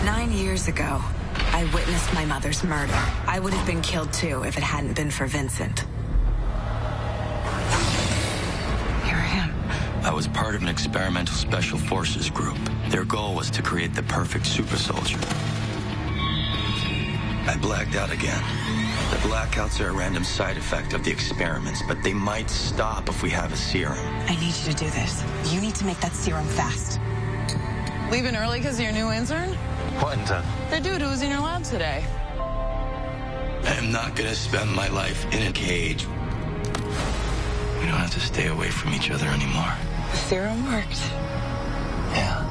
9 years ago, I witnessed my mother's murder. I would have been killed too if it hadn't been for Vincent. Here I am. I was part of an experimental special forces group. Their goal was to create the perfect super soldier. I blacked out again. The blackouts are a random side effect of the experiments, but they might stop if we have a serum. I need you to do this. You need to make that serum fast. Leaving early because of your new intern? What intern? The dude who was in your lab today. I am not going to spend my life in a cage. We don't have to stay away from each other anymore. The serum worked. Yeah.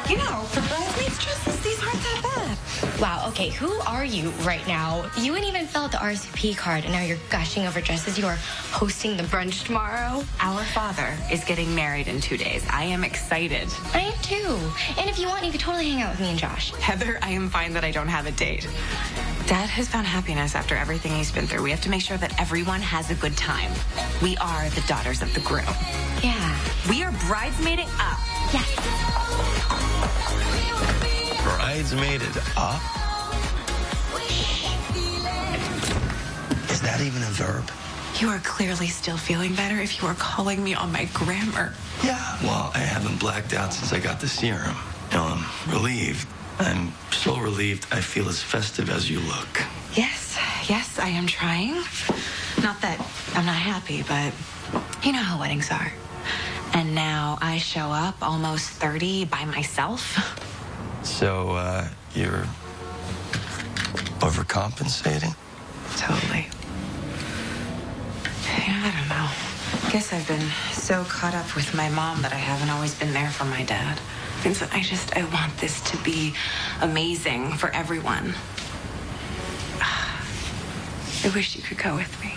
You know, for bridesmaids dresses, these aren't that bad. Wow, okay, who are you right now? You ain't even filled the RSVP card, and now you're gushing over dresses. You are hosting the brunch tomorrow. Our father is getting married in 2 days. I am excited. I am too. And if you want, you could totally hang out with me and Josh. Heather, I am fine that I don't have a date. Dad has found happiness after everything he's been through. We have to make sure that everyone has a good time. We are the daughters of the groom. Yeah. We are bridesmaiding up. Yes. Bridesmaided up? Is that even a verb? You are clearly still feeling better if you are calling me on my grammar. Yeah, well, I haven't blacked out since I got the serum. I'm relieved. I'm so relieved I feel as festive as you look. Yes, I am trying. Not that I'm not happy, but you know how weddings are. And now I show up almost 30 by myself. So, you're overcompensating? Totally. I don't know. Guess I've been so caught up with my mom that I haven't always been there for my dad. Vincent, I want this to be amazing for everyone. I wish you could go with me.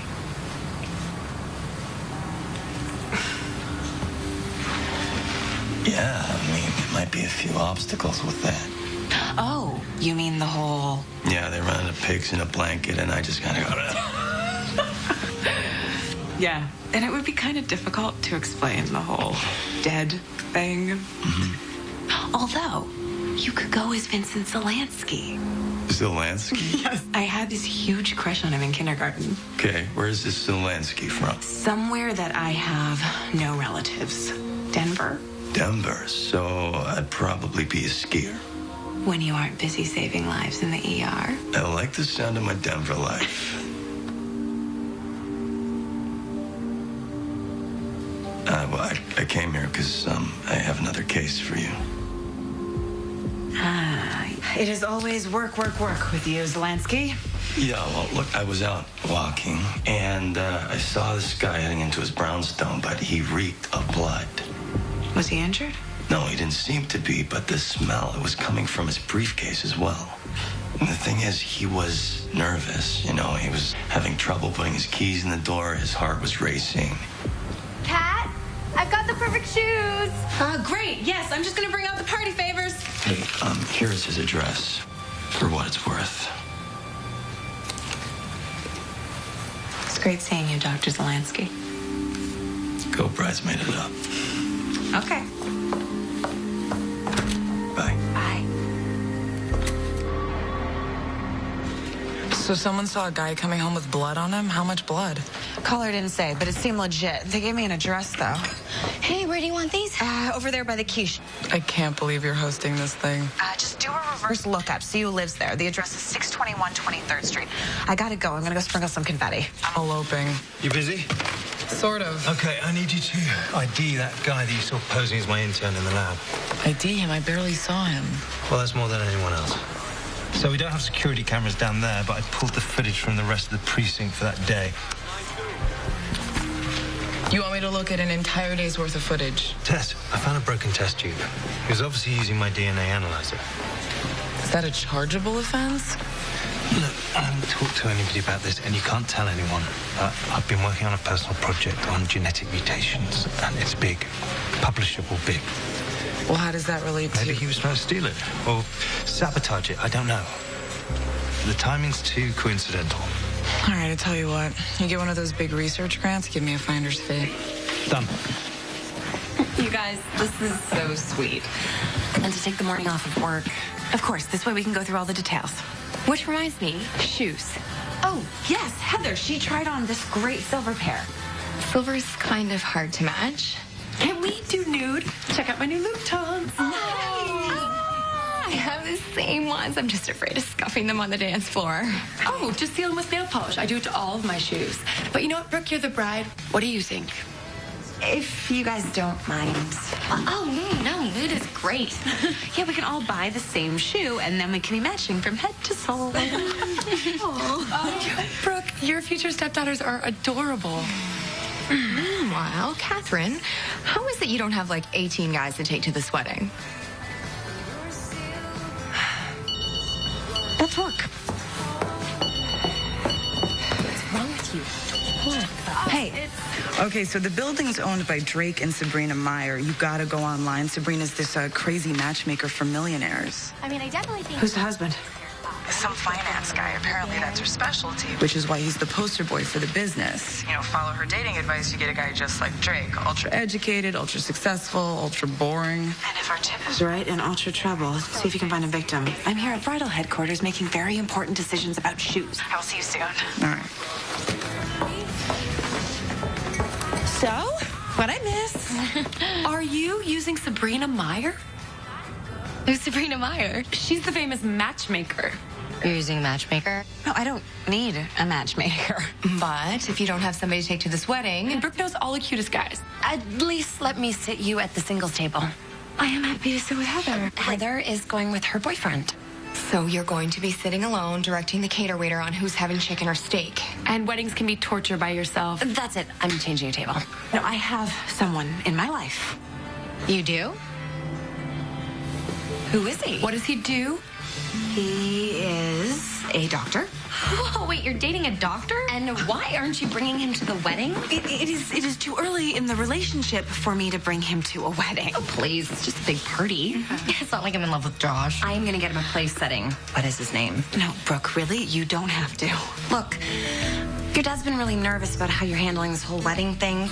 Yeah, I mean, there might be a few obstacles with that. Oh, you mean the whole... Yeah, they run into pigs in a blanket, and I just kind of go... Yeah, and it would be kind of difficult to explain the whole dead thing. Mm-hmm. Although, you could go as Vincent Zelansky. Zelansky? Yes. I had this huge crush on him in kindergarten. Okay, where's this Zelansky from? Somewhere that I have no relatives. Denver. Denver, so I'd probably be a skier. When you aren't busy saving lives in the ER. I like the sound of my Denver life. Well, I came here because I have another case for you. It is always work with you, Zelansky. Yeah, well, look, I was out walking, and I saw this guy heading into his brownstone, but he reeked of blood. Was he injured? No, he didn't seem to be, but the smell, it was coming from his briefcase as well. And the thing is, he was nervous, you know, he was having trouble putting his keys in the door, his heart was racing. Kat, I've got the perfect shoes. Great. Yes, I'm just going to bring out the party favors. Hey, here's his address, for what it's worth. It's great seeing you, Dr. Zelansky. Go bridesmaid it up. Okay. Bye. Bye. So someone saw a guy coming home with blood on him? How much blood? Caller didn't say, but it seemed legit. They gave me an address, though. Hey, where do you want these? Over there by the quiche. I can't believe you're hosting this thing. Just do a reverse lookup. See who lives there. The address is 621 23rd Street. I gotta go. I'm gonna go sprinkle some confetti. I'm eloping. You busy? Sort of. Okay, I need you to ID that guy that you saw posing as my intern in the lab. ID him? I barely saw him. Well, that's more than anyone else. So we don't have security cameras down there, but I pulled the footage from the rest of the precinct for that day. You want me to look at an entire day's worth of footage? Tess, I found a broken test tube. He was obviously using my DNA analyzer. Is that a chargeable offense? Look, I haven't talked to anybody about this, and you can't tell anyone. I've been working on a personal project on genetic mutations, and it's big. Publishable big. Well, how does that relate to... Maybe he was trying to steal it, or sabotage it, I don't know. The timing's too coincidental. All right, I tell you what. You get one of those big research grants, give me a finder's fee. Done. You guys, this is so sweet. And to take the morning off of work. Of course, this way we can go through all the details. Which reminds me, Shoes. Oh, yes, Heather, she tried on this great silver pair. silver's kind of hard to match. Can we do nude? Check out my new Louboutins. I have the same ones. I'm just afraid of scuffing them on the dance floor. Oh, just seal them with nail polish. I do it to all of my shoes. But you know what, Brooke, you're the bride. What do you think? If you guys don't mind. Oh, no, nude is great. Yeah, we can all buy the same shoe, and then we can be matching from head to sole. Brooke, your future stepdaughters are adorable. Meanwhile, Catherine, how is it you don't have like 18 guys to take to this wedding? That's work. What's wrong with you? Hey. Okay, so the building's owned by Drake and Sabrina Meyer. You gotta go online. Sabrina's this crazy matchmaker for millionaires. I mean, I definitely think... Who's the husband? Some finance guy. Apparently that's her specialty, which is why he's the poster boy for the business. You know, follow her dating advice, you get a guy just like Drake. Ultra educated, ultra successful, ultra boring. And if our tip is right, in ultra trouble, see if you can find a victim. I'm here at bridal headquarters making very important decisions about shoes. I will see you soon. All right. So, what'd I miss? Are you using Sabrina Meyer? Who's Sabrina Meyer? She's the famous matchmaker. You're using a matchmaker? No, I don't need a matchmaker. But if you don't have somebody to take to this wedding, And Brooke knows all the cutest guys. At least let me sit you at the singles table. I am happy to sit with Heather. Heather is going with her boyfriend. so you're going to be sitting alone, directing the cater waiter on who's having chicken or steak. And weddings can be torture by yourself. That's it. I'm changing a table. No, I have someone in my life. You do? Who is he? What does he do? He is a doctor. Whoa, wait, you're dating a doctor? And why aren't you bringing him to the wedding? It is too early in the relationship for me to bring him to a wedding. Oh, please. It's just a big party. It's not like I'm in love with Josh. I am going to get him a place setting. What is his name? No, Brooke, really? You don't have to. Look, your dad's been really nervous about how you're handling this whole wedding thing.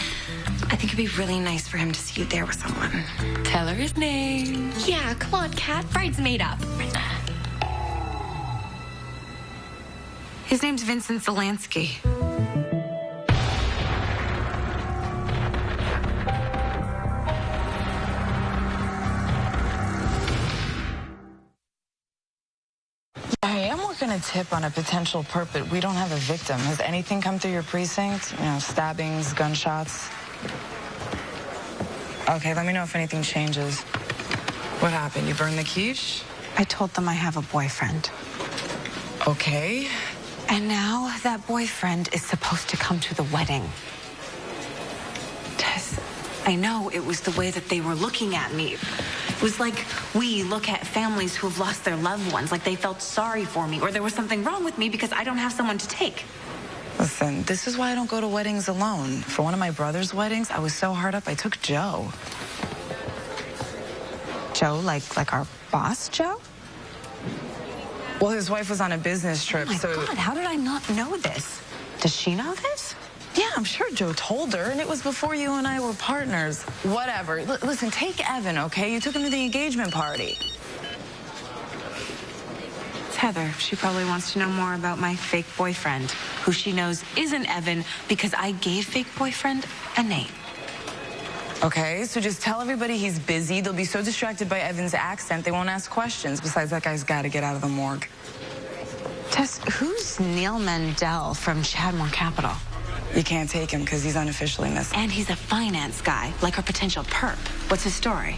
I think it'd be really nice for him to see you there with someone. Tell her his name. Yeah, come on, Kat. Bride's made up. His name's Vincent Zelansky. Hey, I'm working a tip on a potential perp, but we don't have a victim. Has anything come through your precinct? You know, stabbings, gunshots? Okay, let me know if anything changes. What happened? You burned the quiche? I told them I have a boyfriend. Okay. And now that boyfriend is supposed to come to the wedding. Tess, I know it was the way that they were looking at me. It was like we look at families who have lost their loved ones, like they felt sorry for me, or there was something wrong with me because I don't have someone to take. Listen, this is why I don't go to weddings alone. For one of my brother's weddings, I was so hard up, I took Joe. Joe, like our boss, Joe? Well, his wife was on a business trip, Oh my so... God, how did I not know this? Does she know this? Yeah, I'm sure Joe told her, and it was before you and I were partners. Whatever. Listen, take Evan, okay? You took him to the engagement party. It's Heather. She probably wants to know more about my fake boyfriend, who she knows isn't Evan because I gave fake boyfriend a name. Okay, so just tell everybody he's busy. They'll be so distracted by Evan's accent, they won't ask questions. Besides, that guy's got to get out of the morgue. Tess, who's Neil Mandel from Chadmore Capital? You can't take him because he's unofficially missing. And he's a finance guy, like our potential perp. What's his story?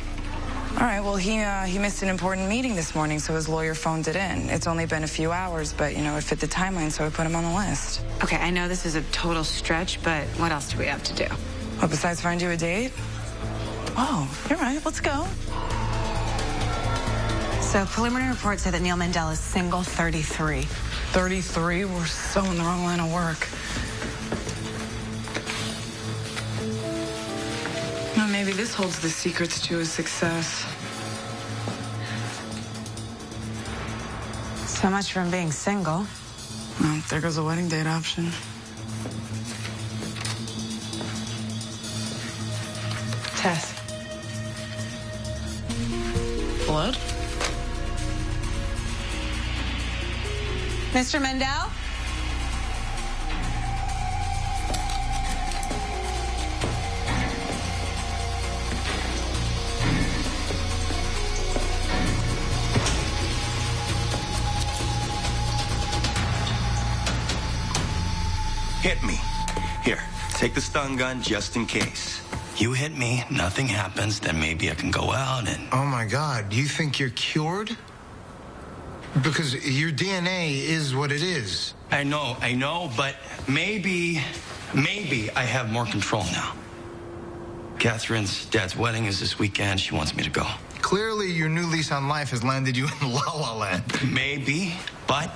All right, well, he missed an important meeting this morning, so his lawyer phoned it in. It's only been a few hours, but, you know, it fit the timeline, so I put him on the list. Okay, I know this is a total stretch, but what else do we have to do? Well, besides find you a date? Oh, you're right. Let's go. So preliminary reports say that Neil Mandel is single, 33. 33? We're so in the wrong line of work. Well, maybe this holds the secrets to his success. So much from being single. Well, there goes a wedding date option. Tess. Blood? Mr. Mendel? Hit me. Here, take the stun gun just in case. You hit me, nothing happens, then maybe I can go out and... Oh my God, you think you're cured? Because your DNA is what it is. I know, but maybe I have more control now. Catherine's dad's wedding is this weekend. She wants me to go. Clearly, your new lease on life has landed you in La La Land. Maybe, but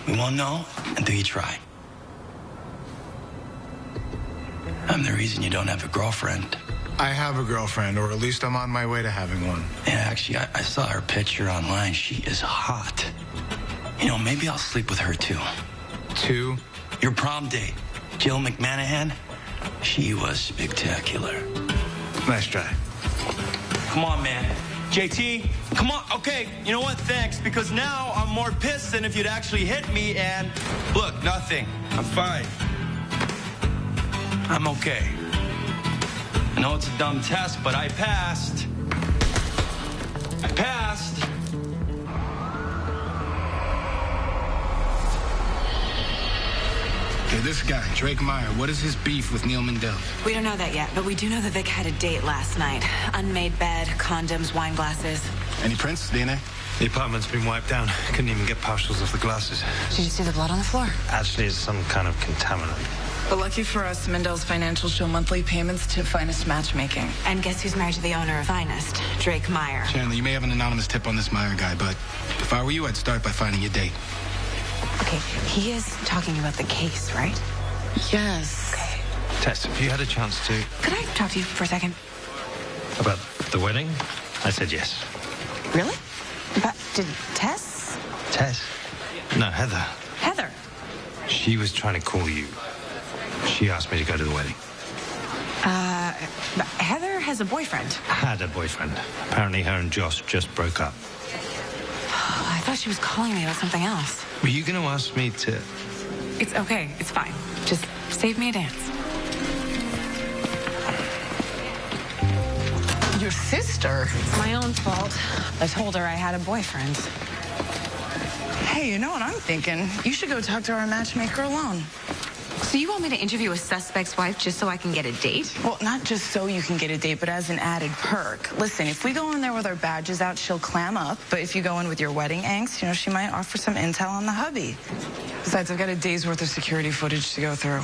we won't know until you try. I'm the reason you don't have a girlfriend. I have a girlfriend, or at least I'm on my way to having one. Yeah, actually, I saw her picture online. She is hot. You know, maybe I'll sleep with her, too. Two? Your prom date, Jill McManahan, she was spectacular. Nice try. Come on, man. JT, come on. Okay, you know what? Thanks, because now I'm more pissed than if you'd actually hit me, and look, nothing. I'm fine. I'm okay. I know it's a dumb test, but I passed. I passed. Okay, this guy, Drake Meyer, what is his beef with Neil Mendel? We don't know that yet, but we do know that Vic had a date last night. Unmade bed, condoms, wine glasses. Any prints, DNA? The apartment's been wiped down. Couldn't even get partials off the glasses. Did you see the blood on the floor? Actually, it's some kind of contaminant. But lucky for us, Mendel's financials show monthly payments to Finest Matchmaking. And guess who's married to the owner of Finest? Drake Meyer. Chandler, you may have an anonymous tip on this Meyer guy, but if I were you, I'd start by finding your date. Okay, he is talking about the case, right? Yes. Okay. Tess, have you had a chance to... Could I talk to you for a second? About the wedding? I said yes. Really? But did Tess? Tess? No, Heather. Heather? She was trying to call you. She asked me to go to the wedding. But Heather has a boyfriend. Had a boyfriend. Apparently her and Josh just broke up. I thought she was calling me about something else. Were you going to ask me to... It's okay. It's fine. Just save me a dance. Your sister? It's my own fault. I told her I had a boyfriend. Hey, you know what I'm thinking? You should go talk to our matchmaker alone. So you want me to interview a suspect's wife just so I can get a date? Well, not just so you can get a date, but as an added perk. Listen, if we go in there with our badges out, she'll clam up. But if you go in with your wedding angst, you know, she might offer some intel on the hubby. Besides, I've got a day's worth of security footage to go through.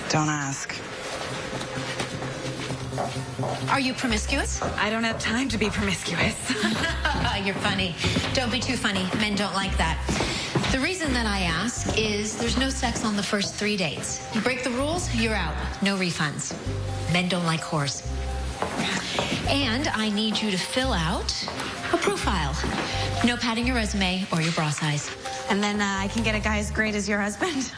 Don't ask. Are you promiscuous? I don't have time to be promiscuous. You're funny. Don't be too funny. Men don't like that. The reason that I ask is there's no sex on the first 3 dates. You break the rules, you're out. No refunds. Men don't like whores. And I need you to fill out a profile. No padding your resume or your bra size. And then I can get a guy as great as your husband?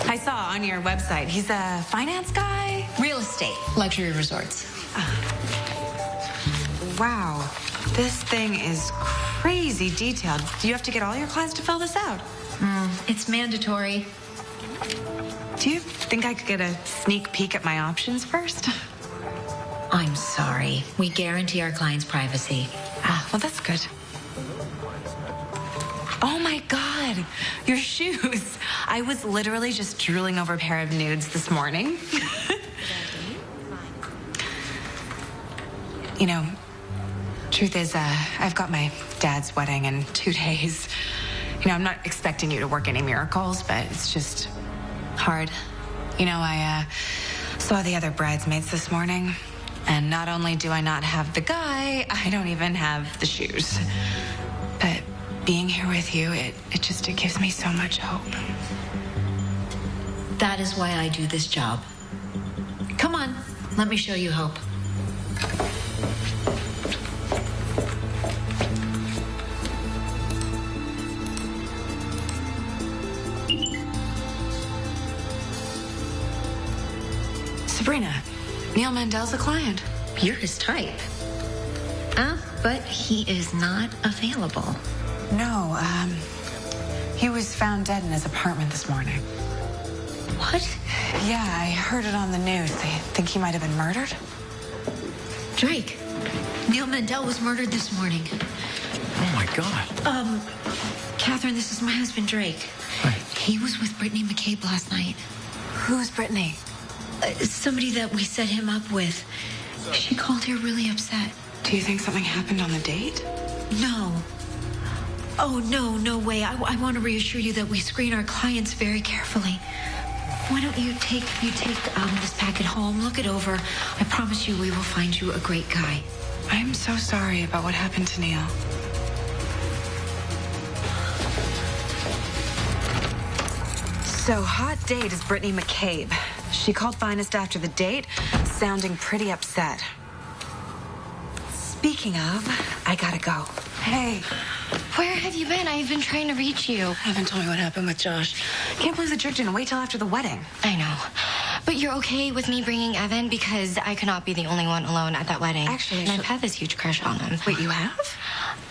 I saw on your website, he's a finance guy? Real estate, luxury resorts. Wow, this thing is crazy detailed. Do you have to get all your clients to fill this out? It's mandatory. Do you think I could get a sneak peek at my options first? I'm sorry. We guarantee our clients' privacy. Well, that's good. Oh my God, your shoes. I was literally just drooling over a pair of nudes this morning. You know, truth is, I've got my dad's wedding in 2 days. You know, I'm not expecting you to work any miracles, but it's just hard. You know, I saw the other bridesmaids this morning, and not only do I not have the guy, I don't even have the shoes. But being here with you, it gives me so much hope. That is why I do this job. Come on, let me show you hope. Sabrina, Neil Mandel's a client. You're his type. But he is not available. No, he was found dead in his apartment this morning. What? Yeah, I heard it on the news. They think he might have been murdered. Drake, Neil Mandel was murdered this morning. Oh, my God. Catherine, this is my husband, Drake. Hi. He was with Brittany McCabe last night. Who's Brittany? Somebody that we set him up with. She called here really upset. Do you think something happened on the date? No. Oh, no way. I want to reassure you that we screen our clients very carefully. Why don't you take this packet home, look it over. I promise you we will find you a great guy. I'm so sorry about what happened to Neil. So, hot date is Brittany McCabe. She called Finest after the date, sounding pretty upset. Speaking of, I gotta go. Hey. Where have you been? I've been trying to reach you. Haven't told me what happened with Josh. Can't believe the jerk didn't wait till after the wedding. I know. But you're okay with me bringing Evan because I could not be the only one alone at that wedding. Actually, and I've had this huge crush on him. Wait, you have?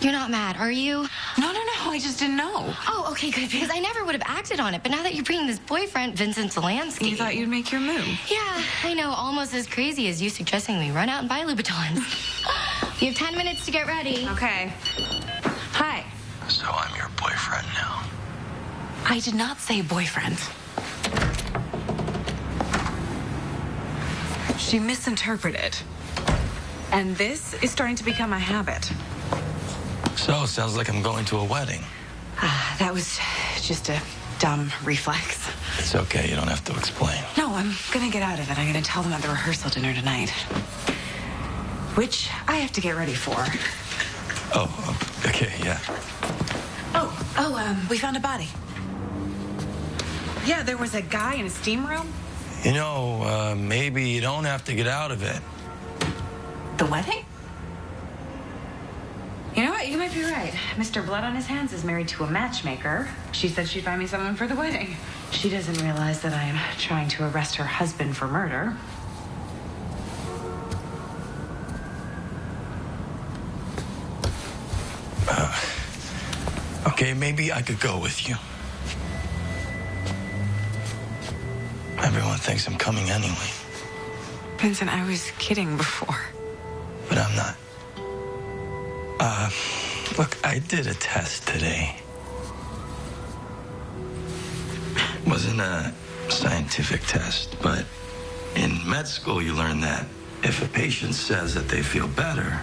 You're not mad, are you? No, I just didn't know. Oh, okay, good, because I never would have acted on it. But now that you're bringing this boyfriend, Vincent Zelansky. You thought you'd make your move. Yeah, I know, almost as crazy as you suggesting we run out and buy Louboutins. You have 10 minutes to get ready. Okay. Hi. So I'm your boyfriend now. I did not say boyfriend. She misinterpreted. And this is starting to become a habit. So, sounds like I'm going to a wedding. That was just a dumb reflex. It's okay, you don't have to explain. No, I'm gonna get out of it. I'm gonna tell them at the rehearsal dinner tonight. Which I have to get ready for. Oh, okay, yeah. We found a body. Yeah, there was a guy in a steam room. You know, maybe you don't have to get out of it. The wedding? You know what? You might be right. Mr. Blood on his hands is married to a matchmaker. She said she'd find me someone for the wedding. She doesn't realize that I'm trying to arrest her husband for murder. Okay, maybe I could go with you. Everyone thinks I'm coming anyway. Vincent, I was kidding before. But I'm not. Look, I did a test today. It wasn't a scientific test, but in med school you learn that if a patient says that they feel better,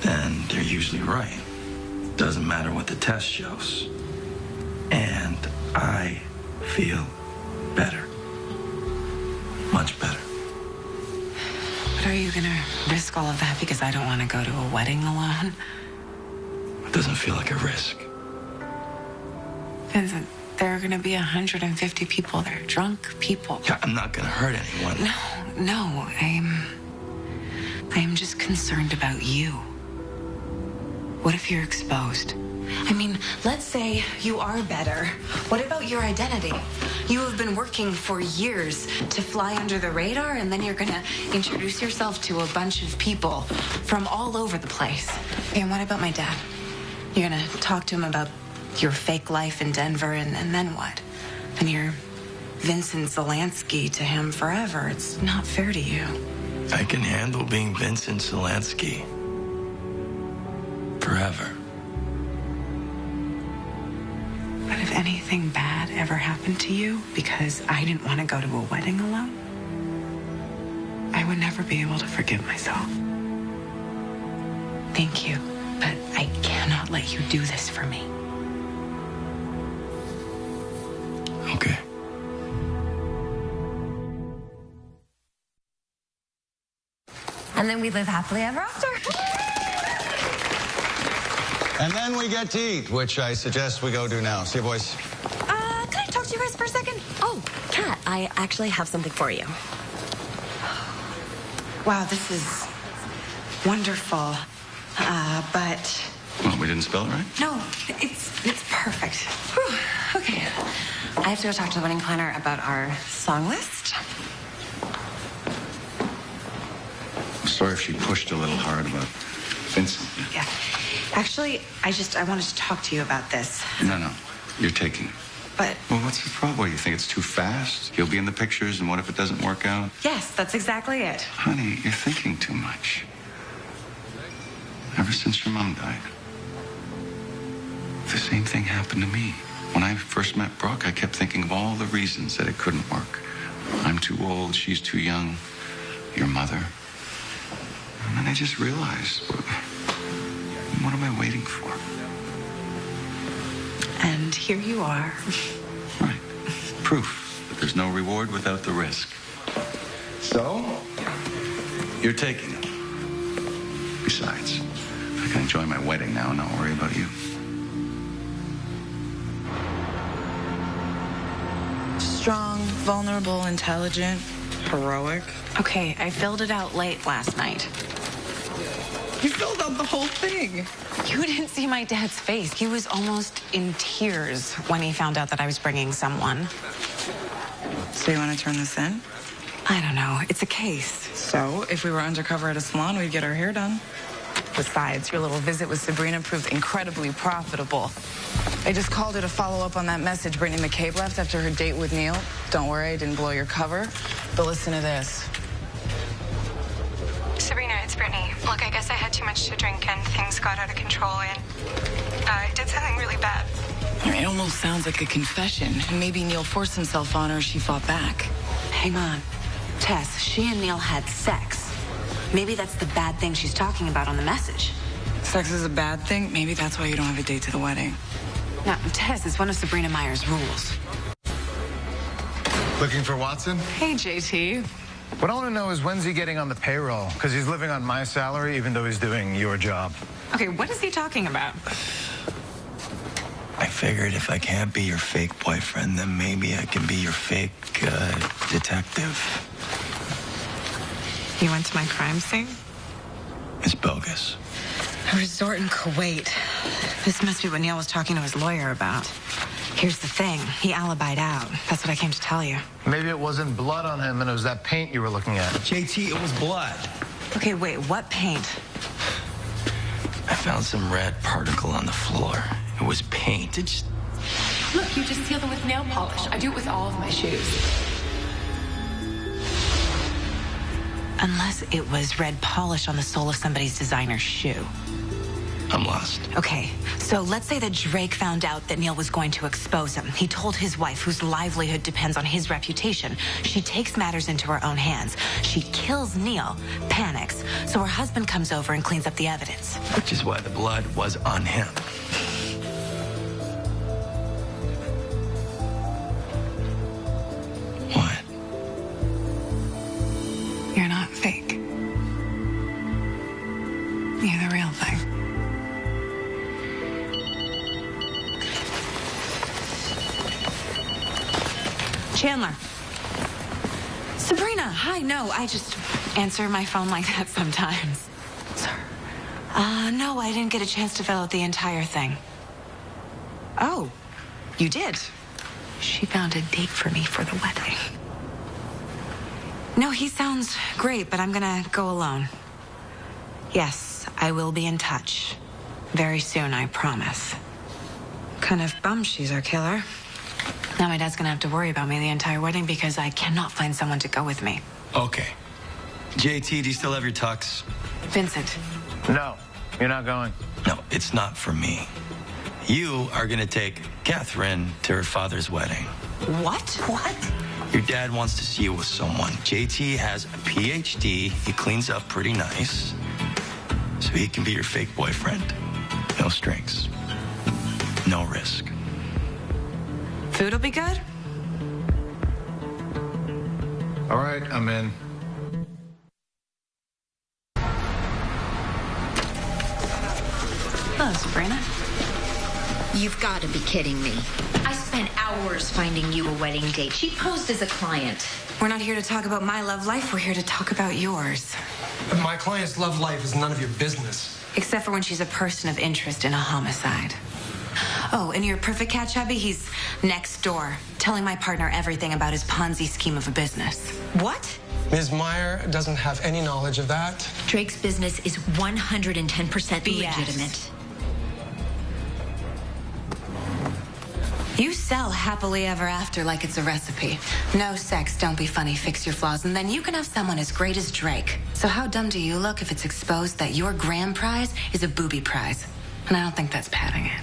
then they're usually right. Doesn't matter what the test shows. And I feel better. Much better. But are you gonna risk all of that because I don't want to go to a wedding alone? It doesn't feel like a risk. Vincent, there are gonna be 150 people there, drunk people. Yeah, I'm not gonna hurt anyone. No, I am just concerned about you. What if you're exposed? I mean, let's say you are better. What about your identity? You have been working for years to fly under the radar, and then you're gonna introduce yourself to a bunch of people from all over the place. And what about my dad? You're gonna talk to him about your fake life in Denver, and then what? And you're Vincent Zelansky to him forever. It's not fair to you. I can handle being Vincent Zelansky. Forever. But if anything bad ever happened to you because I didn't want to go to a wedding alone, I would never be able to forgive myself. Thank you, but I cannot let you do this for me. Okay. And then we live happily ever after. And then we get to eat, which I suggest we go do now. See you, boys. Can I talk to you guys for a second? Oh, Kat, I actually have something for you. Wow, this is wonderful. But Well, we didn't spell it right? no, it's perfect. Whew, okay. I have to go talk to the wedding planner about our song list. I'm sorry if she pushed a little hard about Vincent. Yeah. Actually, I wanted to talk to you about this. No. You're taking it. But... Well, what's the problem? You think it's too fast? He'll be in the pictures, and what if it doesn't work out? Yes, that's exactly it. Honey, you're thinking too much. Ever since your mom died, the same thing happened to me. When I first met Brooke, I kept thinking of all the reasons that it couldn't work. I'm too old, she's too young, your mother. And then I just realized, what am I waiting for? And here you are. Right. Proof that there's no reward without the risk. So, you're taking it. Besides, I can enjoy my wedding now and not worry about you. Strong, vulnerable, intelligent, heroic. Okay, I filled it out late last night. You filled out the whole thing. You didn't see my dad's face. He was almost in tears when he found out that I was bringing someone. So you want to turn this in? I don't know. It's a case. So, if we were undercover at a salon, we'd get our hair done. Besides, your little visit with Sabrina proved incredibly profitable. I just called her to follow up on that message Brittany McCabe left after her date with Neil. Don't worry, I didn't blow your cover. But listen to this. Sabrina, it's Brittany. Look, I guess I had too much to drink and things got out of control and I did something really bad. It almost sounds like a confession. Maybe Neil forced himself on her, she fought back. Hang on. Tess, she and Neil had sex. Maybe that's the bad thing she's talking about on the message. Sex is a bad thing? Maybe that's why you don't have a date to the wedding. No, Tess, it's one of Sabrina Meyer's rules. Looking for Watson? Hey, JT. What I want to know is when's he getting on the payroll? Because he's living on my salary even though he's doing your job. Okay, what is he talking about? I figured if I can't be your fake boyfriend, then maybe I can be your fake detective. You went to my crime scene? It's bogus. A resort in Kuwait. This must be what Neil was talking to his lawyer about. Here's the thing. He alibied out. That's what I came to tell you. Maybe it wasn't blood on him and it was that paint you were looking at. JT, it was blood. Okay, wait, what paint? I found some red particle on the floor. It was paint. It just... Look, you just seal them with nail polish. I do it with all of my shoes. Unless it was red polish on the sole of somebody's designer shoe. I'm lost. Okay, so let's say that Drake found out that Neil was going to expose him. He told his wife, whose livelihood depends on his reputation. She takes matters into her own hands. She kills Neil, panics, so her husband comes over and cleans up the evidence. Which is why the blood was on him. What? You're not fake. You're the real thing. Chandler. Sabrina, hi. No, I just answer my phone like that sometimes. Sorry. No, I didn't get a chance to fill out the entire thing. Oh, you did? She found a date for me for the wedding. No, he sounds great, but I'm gonna go alone. Yes, I will be in touch. Very soon, I promise. Kind of bummed she's our killer. Now my dad's gonna have to worry about me the entire wedding because I cannot find someone to go with me. Okay. JT, do you still have your tux? Vincent. No, you're not going. No, it's not for me. You are gonna take Catherine to her father's wedding. What? What? Your dad wants to see you with someone. JT has a PhD. He cleans up pretty nice. So he can be your fake boyfriend. No strings. No risk. Food'll be good? All right, I'm in. Hello, Sabrina. You've got to be kidding me. I spent hours finding you a wedding date. She posed as a client. We're not here to talk about my love life. We're here to talk about yours. My client's love life is none of your business. Except for when she's a person of interest in a homicide. Oh, and your perfect cat, Chubby, he's next door, telling my partner everything about his Ponzi scheme of a business. What? Ms. Meyer doesn't have any knowledge of that. Drake's business is 110% legitimate. You sell happily ever after like it's a recipe. No sex, don't be funny, fix your flaws, and then you can have someone as great as Drake. So how dumb do you look if it's exposed that your grand prize is a booby prize? And I don't think that's padding it.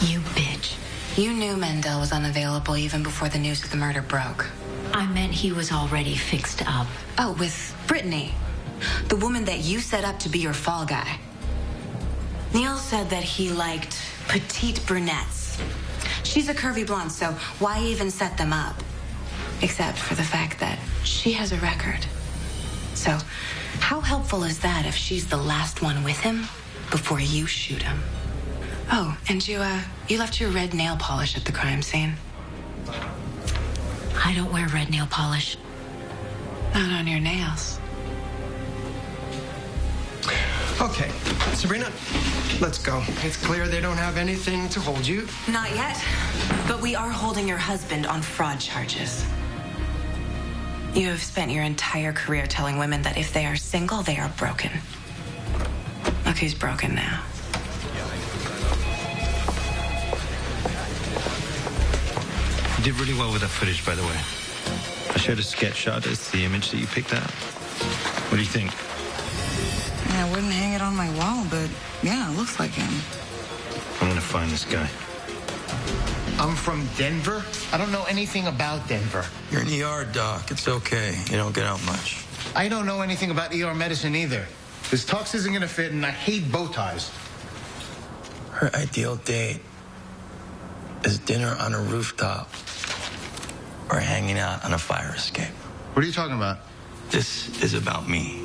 You bitch. You knew Mendel was unavailable even before the news of the murder broke. I meant he was already fixed up. Oh, with Brittany, the woman that you set up to be your fall guy. Neil said that he liked petite brunettes. She's a curvy blonde, so why even set them up? Except for the fact that she has a record. So how helpful is that if she's the last one with him before you shoot him? Oh, and you left your red nail polish at the crime scene. I don't wear red nail polish. Not on your nails. Okay, Sabrina, let's go. It's clear they don't have anything to hold you. Not yet, but we are holding your husband on fraud charges. You have spent your entire career telling women that if they are single, they are broken. Look who's broken now. You did really well with that footage, by the way. I showed a sketch shot as the image that you picked out. What do you think? I wouldn't hang it on my wall, but yeah, it looks like him. I'm gonna find this guy. I'm from Denver. I don't know anything about Denver. You're an ER doc. It's okay. You don't get out much. I don't know anything about ER medicine either. This tux isn't gonna fit, and I hate bow ties. Her ideal date is dinner on a rooftop or hanging out on a fire escape. What are you talking about? This is about me.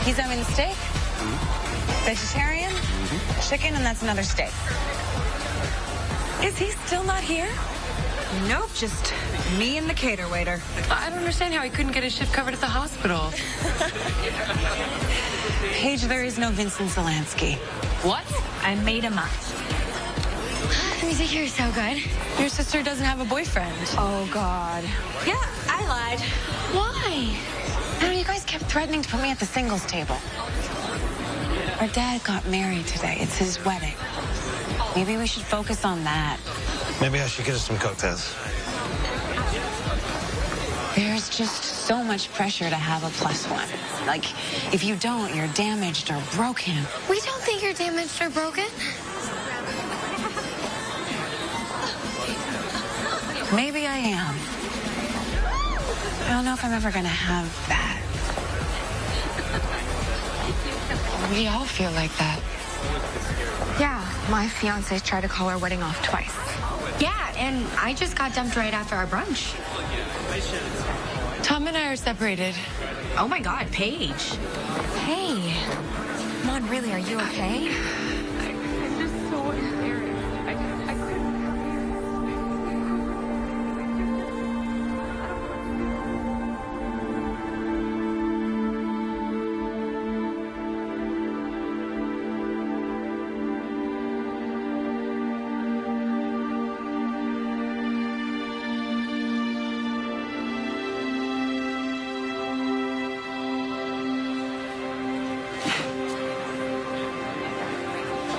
He's having steak, vegetarian, chicken, and that's another steak. Is he still not here? Nope, just me and the cater waiter. I don't understand how he couldn't get his shift covered at the hospital. Paige, there is no Vincent Zelansky. What? I made him up. The music here is so good. Your sister doesn't have a boyfriend. Oh, God. Yeah, I lied. Why? No, you guys kept threatening to put me at the singles table. Our dad got married today. It's his wedding. Maybe we should focus on that. Maybe I should get us some cocktails. There's just so much pressure to have a plus one. Like, if you don't, you're damaged or broken. We don't think you're damaged or broken. Maybe I am. I don't know if I'm ever gonna have that. We all feel like that. Yeah, my fiance tried to call our wedding off twice. Yeah, and I just got dumped right after our brunch. Tom and I are separated. Oh, my God, Paige. Hey. Come on, really, are you okay? I'm just so embarrassed. I couldn't.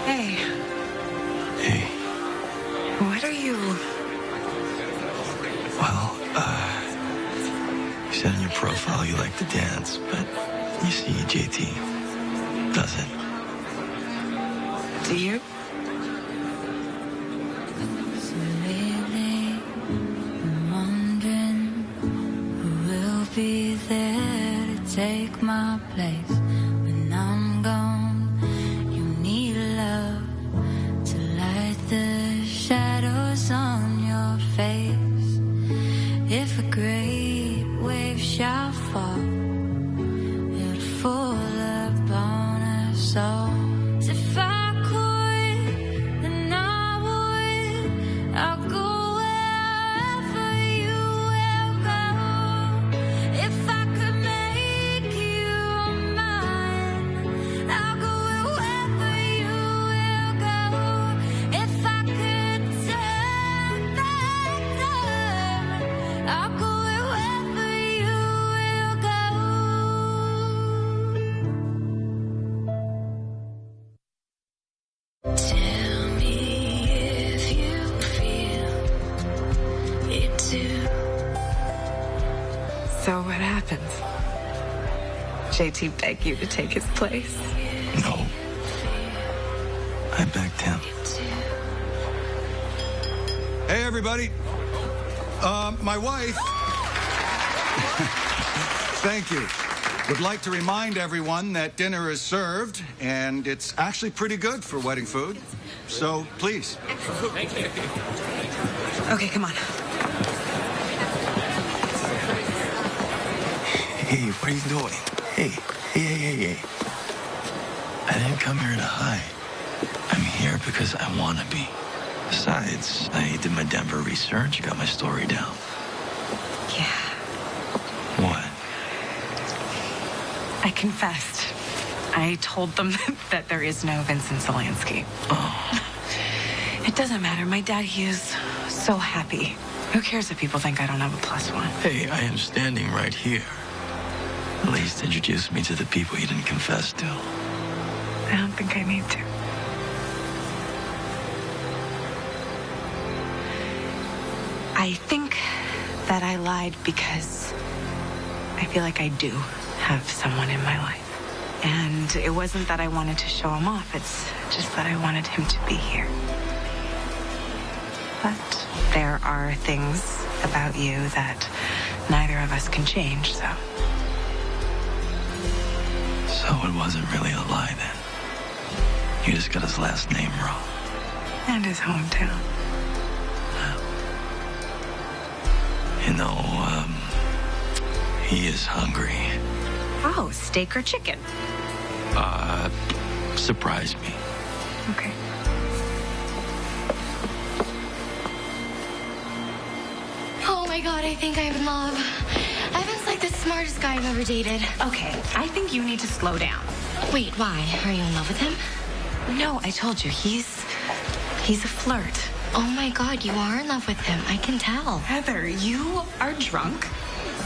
Hey. Hey. What are you... Well, you said in your profile you like to dance, but you see JT doesn't. Do you? So lately, I'm wondering who will be there to take my place when I'm gone. You need love to light the shadows on your face. If a great wave shall fall, it'll fall upon us all. If I could, then I would. I'll go wherever you will go. If I could make you So what happens? JT begged you to take his place? No. I begged him. Hey, everybody. My wife, thank you, would like to remind everyone that dinner is served, and it's actually pretty good for wedding food. So, please. Okay, come on. Hey, what are you doing? Hey. I didn't come here to hide. I'm here because I want to be. Besides, I did my Denver research, got my story down. Yeah. What? I confessed. I told them that there is no Vincent Zelansky. Oh. It doesn't matter. My dad, he is so happy. Who cares if people think I don't have a +1? Hey, I am standing right here. At least introduce me to the people you didn't confess to. I don't think I need to. I think that I lied because I feel like I do have someone in my life. And it wasn't that I wanted to show him off. It's just that I wanted him to be here. But there are things about you that neither of us can change, so. So it wasn't really a lie then. You just got his last name wrong. And his hometown. You know, he is hungry. Oh, steak or chicken? Surprise me. Okay. Oh my god, I think I'm in love. Evan's like the smartest guy I've ever dated. Okay, I think you need to slow down. Wait, why? Are you in love with him? No, I told you, he's a flirt. Oh my god, you are in love with him. I can tell. Heather, you are drunk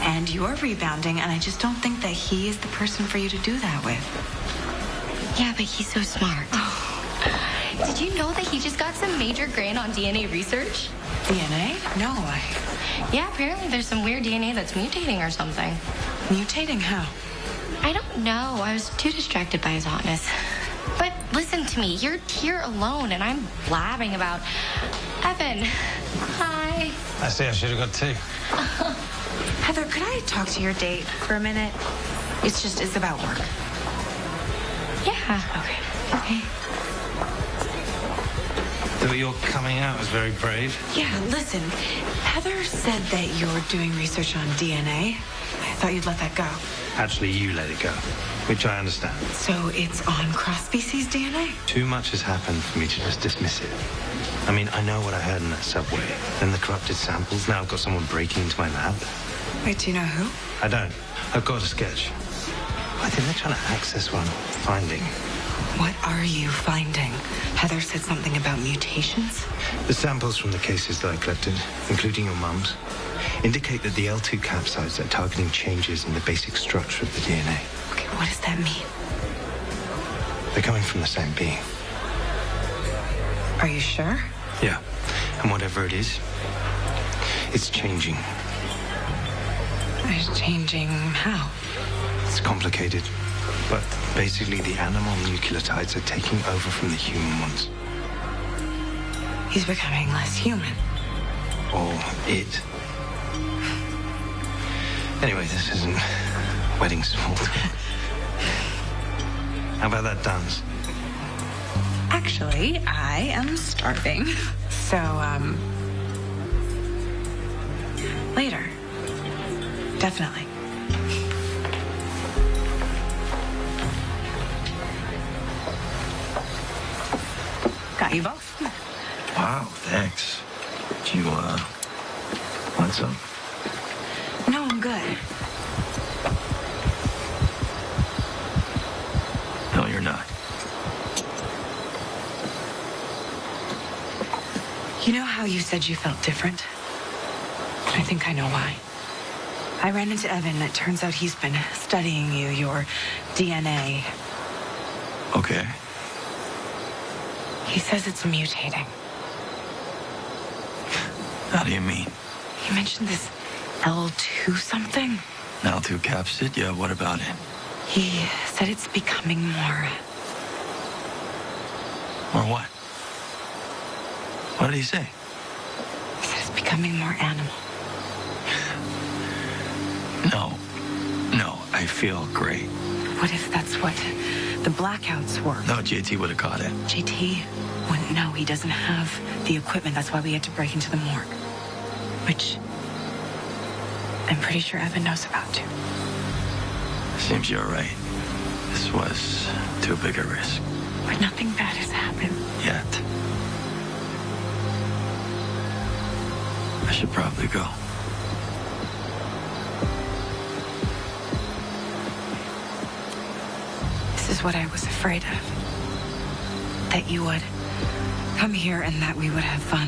and you are rebounding, and I just don't think that he is the person for you to do that with. Yeah, but he's so smart. Did you know that he just got some major grant on DNA research? DNA? No. Yeah, apparently there's some weird DNA that's mutating or something. Mutating how? I don't know. I was too distracted by his hotness. But listen to me. You're here alone, and I'm blabbing about Evan. Hi. I see. I should have got 2. Heather, could I talk to your date for a minute? It's about work. Yeah. Okay. So your coming out was very brave. Yeah, listen. Heather said that you're doing research on DNA. I thought you'd let that go. Actually, you let it go, which I understand. So it's on cross-species DNA? Too much has happened for me to just dismiss it. I mean, I know what I heard in that subway. Then the corrupted samples. Now I've got someone breaking into my lab. Wait, do you know who? I don't. I've got a sketch. I think they're trying to access what I'm finding. What are you finding? Heather said something about mutations? The samples from the cases that I collected, including your mum's, indicate that the L2 capsides are targeting changes in the basic structure of the DNA. Okay, what does that mean? They're coming from the same being. Are you sure? Yeah. And whatever it is, it's changing. It's changing how? It's complicated. But basically, the animal nucleotides are taking over from the human ones. He's becoming less human. Or it. Anyway, this isn't wedding small. How about that dance? Actually, I am starving. So, later. Definitely. Got you both. Wow, thanks. Do you, want some? No, I'm good. No, you're not. You know how you said you felt different? I think I know why. I ran into Evan, and it turns out he's been studying you, your DNA. Okay. He says it's mutating. How do you mean? He mentioned this L2 something. L2 capsid? Yeah, what about it? He said it's becoming more. Or what? What did he say? He said it's becoming more animal. No, I feel great. What if that's what the blackouts were? No, JT would have caught it. JT wouldn't know. He doesn't have the equipment. That's why we had to break into the morgue. Which I'm pretty sure Evan knows about, too. Seems you're right. This was too big a risk. But nothing bad has happened. Yet. I should probably go. This is what I was afraid of. That you would come here and that we would have fun.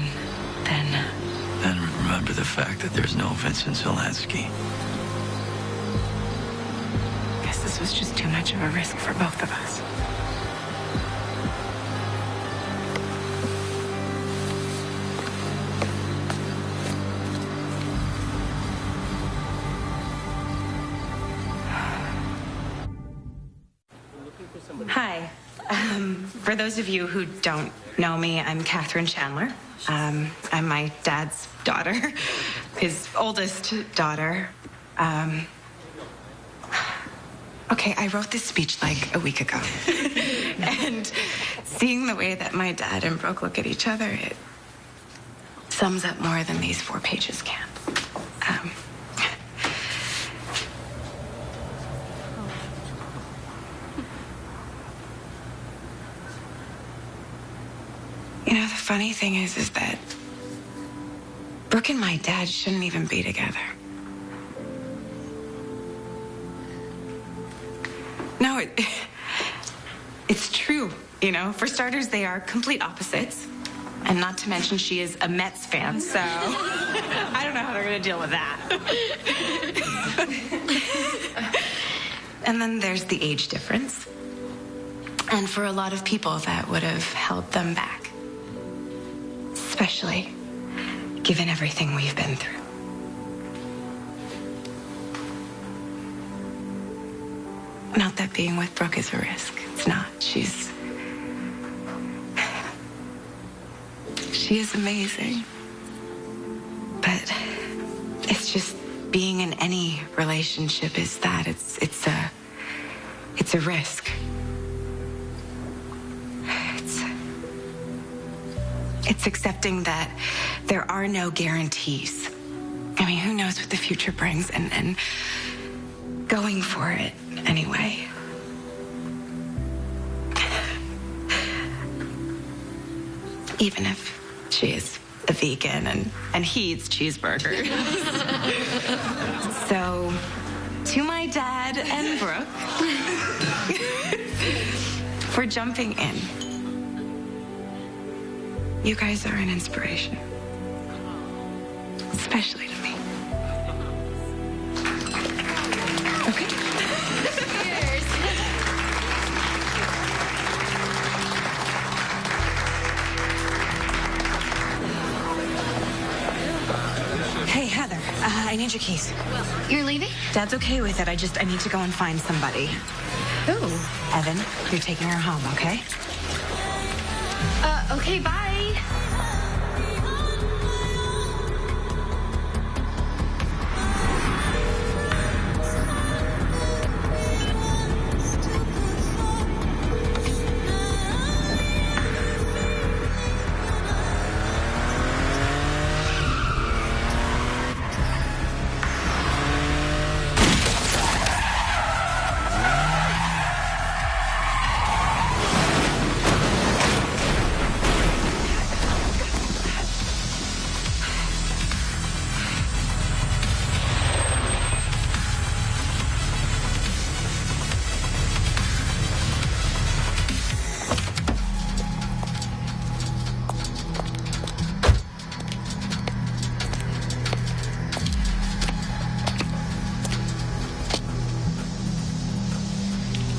Then remember the fact that there's no Vincent Zelensky. Guess this was just too much of a risk for both of us. Hi. For those of you who don't know me, I'm Catherine Chandler. I'm my dad's daughter, his oldest daughter. Okay, I wrote this speech like a week ago. And seeing the way that my dad and Brooke look at each other, it sums up more than these 4 pages can. You know, the funny thing is that Brooke and my dad shouldn't even be together. No, it's true, you know. For starters, they are complete opposites. And not to mention she is a Mets fan, so I don't know how they're going to deal with that. And then there's the age difference. And for a lot of people, that would have held them back. Especially given everything we've been through. Not that being with Brooke is a risk. It's not. She is amazing. But it's just being in any relationship is that. It's a risk. It's accepting that there are no guarantees. I mean, who knows what the future brings, and going for it anyway. Even if she is a vegan and he eats cheeseburgers. So, to my dad and Brooke, for jumping in. You guys are an inspiration. Especially to me. Okay. Cheers. Hey, Heather, I need your keys. You're leaving? Dad's okay with it. I need to go and find somebody. Who? Evan, you're taking her home, okay? Okay, bye.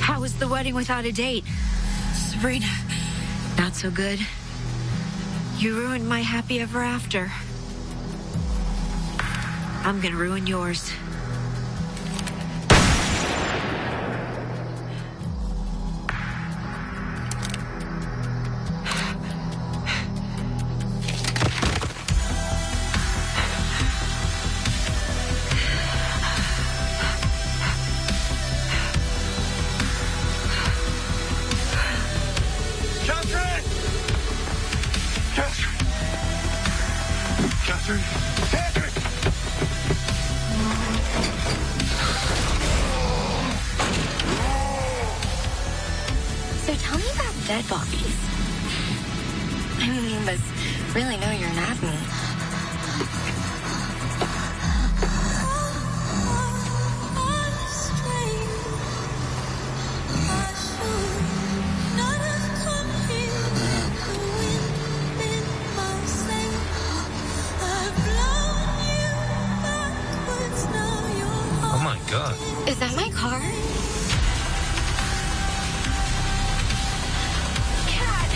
How was the wedding without a date? Sabrina, not so good. You ruined my happy ever after. I'm gonna ruin yours. So tell me about dead bodies. I mean, you must really know your anatomy. Oh my God. Is that my car? Cat!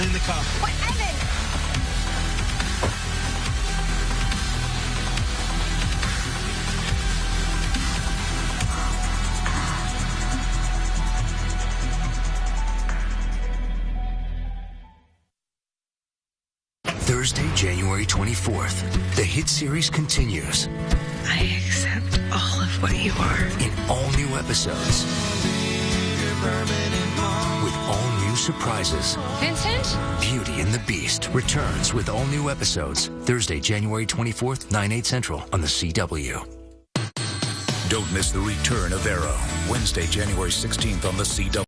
In the car. What, Evan? Thursday, January 24th. The hit series continues. I accept all of what you are. In all new episodes. With all new surprises. Vincent? Beauty and the Beast returns with all new episodes. Thursday, January 24th, 9/8 Central on the CW. Don't miss the return of Arrow. Wednesday, January 16th on the CW.